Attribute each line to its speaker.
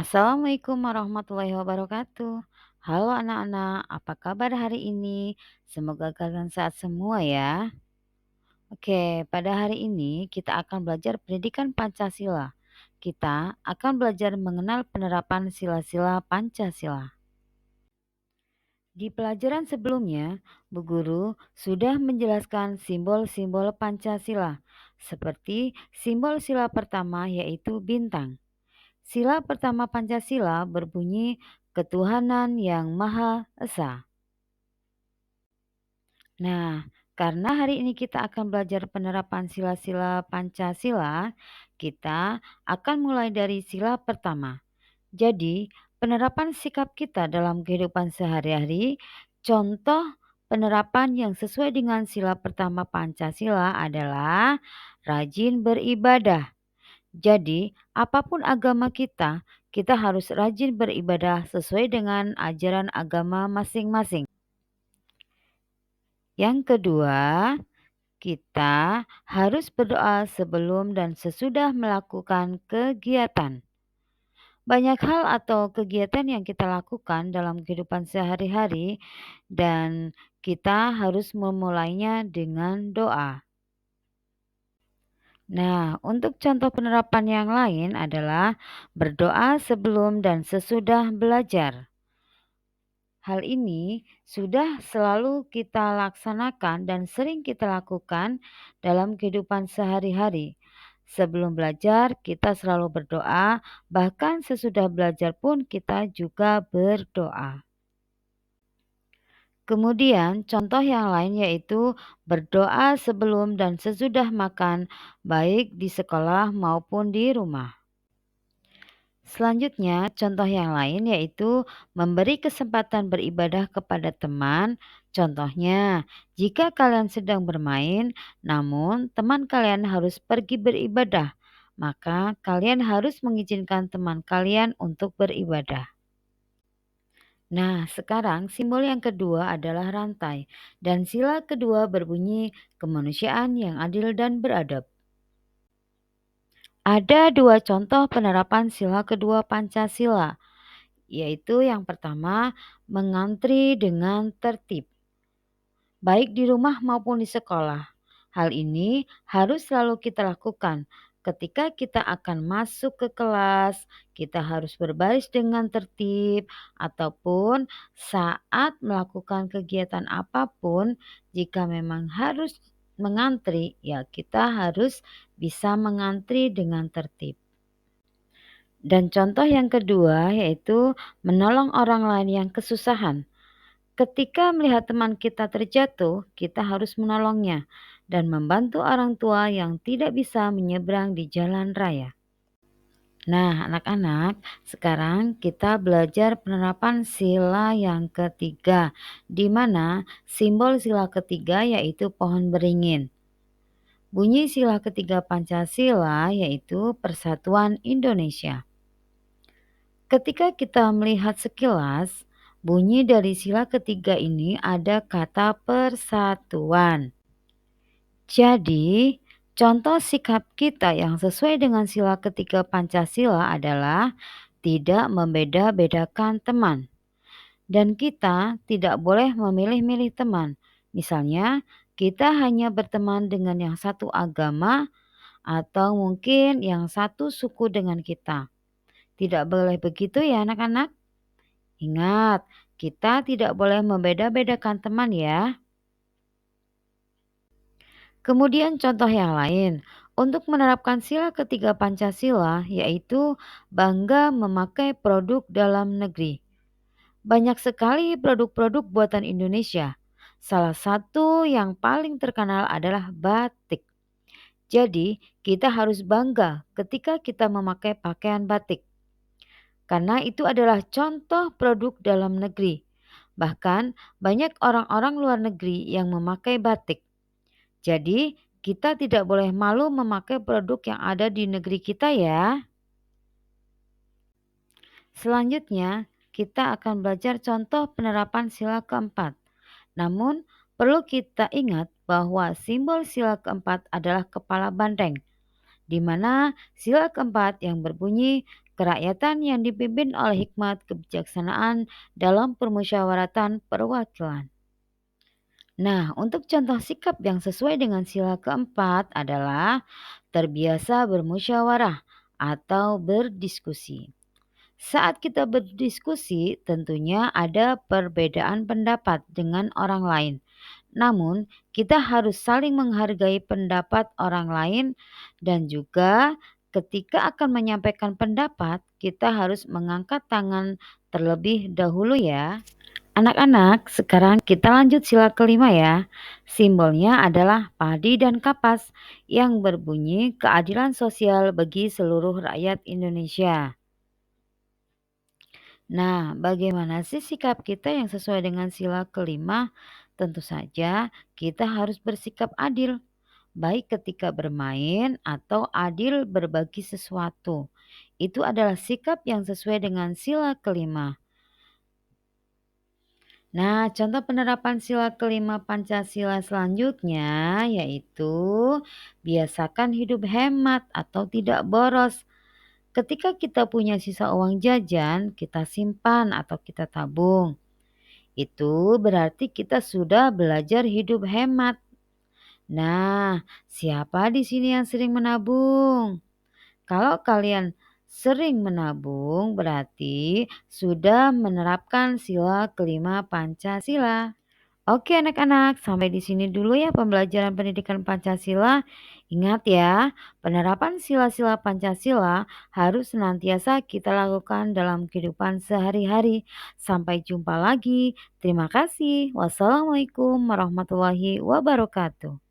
Speaker 1: Assalamualaikum warahmatullahi wabarakatuh. Halo anak-anak, apa kabar hari ini? Semoga kalian sehat semua ya. Oke, pada hari ini kita akan belajar pendidikan Pancasila. Kita akan belajar mengenal penerapan sila-sila Pancasila. Di pelajaran sebelumnya, Bu Guru sudah menjelaskan simbol-simbol Pancasila, seperti simbol sila pertama yaitu bintang. Sila pertama Pancasila berbunyi ketuhanan yang Maha Esa. Nah, karena hari ini kita akan belajar penerapan sila-sila Pancasila, kita akan mulai dari sila pertama. Jadi, penerapan sikap kita dalam kehidupan sehari-hari, contoh penerapan yang sesuai dengan sila pertama Pancasila adalah rajin beribadah. Jadi, apapun agama kita harus rajin beribadah sesuai dengan ajaran agama masing-masing. Yang kedua, kita harus berdoa sebelum dan sesudah melakukan kegiatan. Banyak hal atau kegiatan yang kita lakukan dalam kehidupan sehari-hari dan kita harus memulainya dengan doa. Nah, untuk contoh penerapan yang lain adalah berdoa sebelum dan sesudah belajar. Hal ini sudah selalu kita laksanakan dan sering kita lakukan dalam kehidupan sehari-hari. Sebelum belajar, kita selalu berdoa, bahkan sesudah belajar pun kita juga berdoa. Kemudian, contoh yang lain yaitu berdoa sebelum dan sesudah makan, baik di sekolah maupun di rumah. Selanjutnya, contoh yang lain yaitu memberi kesempatan beribadah kepada teman. Contohnya, jika kalian sedang bermain, namun teman kalian harus pergi beribadah, maka kalian harus mengizinkan teman kalian untuk beribadah. Nah, sekarang simbol yang kedua adalah rantai, dan sila kedua berbunyi kemanusiaan yang adil dan beradab. Ada dua contoh penerapan sila kedua Pancasila, yaitu yang pertama mengantri dengan tertib, baik di rumah maupun di sekolah. Hal ini harus selalu kita lakukan. Ketika kita akan masuk ke kelas, kita harus berbaris dengan tertib, ataupun saat melakukan kegiatan apapun, jika memang harus mengantri, ya kita harus bisa mengantri dengan tertib. Dan contoh yang kedua yaitu menolong orang lain yang kesusahan. Ketika melihat teman kita terjatuh, kita harus menolongnya dan membantu orang tua yang tidak bisa menyeberang di jalan raya. Nah, anak-anak, sekarang kita belajar penerapan sila yang ketiga, di mana simbol sila ketiga yaitu pohon beringin. Bunyi sila ketiga Pancasila yaitu Persatuan Indonesia. Ketika kita melihat sekilas, bunyi dari sila ketiga ini ada kata persatuan. Jadi, contoh sikap kita yang sesuai dengan sila ketiga Pancasila adalah tidak membeda-bedakan teman. Dan kita tidak boleh memilih-milih teman. Misalnya, kita hanya berteman dengan yang satu agama atau mungkin yang satu suku dengan kita. Tidak boleh begitu ya anak-anak. Ingat, kita tidak boleh membeda-bedakan teman ya. Kemudian contoh yang lain, untuk menerapkan sila ketiga Pancasila yaitu bangga memakai produk dalam negeri. Banyak sekali produk-produk buatan Indonesia. Salah satu yang paling terkenal adalah batik. Jadi, kita harus bangga ketika kita memakai pakaian batik. Karena itu adalah contoh produk dalam negeri. Bahkan banyak orang-orang luar negeri yang memakai batik. Jadi kita tidak boleh malu memakai produk yang ada di negeri kita ya. Selanjutnya kita akan belajar contoh penerapan sila keempat. Namun perlu kita ingat bahwa simbol sila keempat adalah kepala banteng, di mana sila keempat yang berbunyi kerakyatan yang dipimpin oleh hikmat kebijaksanaan dalam permusyawaratan perwakilan. Nah, untuk contoh sikap yang sesuai dengan sila keempat adalah terbiasa bermusyawarah atau berdiskusi. Saat kita berdiskusi, tentunya ada perbedaan pendapat dengan orang lain. Namun, kita harus saling menghargai pendapat orang lain, dan juga ketika akan menyampaikan pendapat, kita harus mengangkat tangan terlebih dahulu ya. Anak-anak, sekarang kita lanjut sila kelima ya. Simbolnya adalah padi dan kapas yang berbunyi keadilan sosial bagi seluruh rakyat Indonesia. Nah, bagaimana sih sikap kita yang sesuai dengan sila kelima? Tentu saja kita harus bersikap adil, baik ketika bermain atau adil berbagi sesuatu. Itu adalah sikap yang sesuai dengan sila kelima. Nah, contoh penerapan sila kelima Pancasila selanjutnya yaitu biasakan hidup hemat atau tidak boros. Ketika kita punya sisa uang jajan, kita simpan atau kita tabung. Itu berarti kita sudah belajar hidup hemat. Nah, siapa di sini yang sering menabung? Kalau kalian sering menabung, berarti sudah menerapkan sila kelima Pancasila. Oke anak-anak, sampai di sini dulu ya pembelajaran pendidikan Pancasila. Ingat ya, penerapan sila-sila Pancasila harus senantiasa kita lakukan dalam kehidupan sehari-hari. Sampai jumpa lagi. Terima kasih. Wassalamualaikum warahmatullahi wabarakatuh.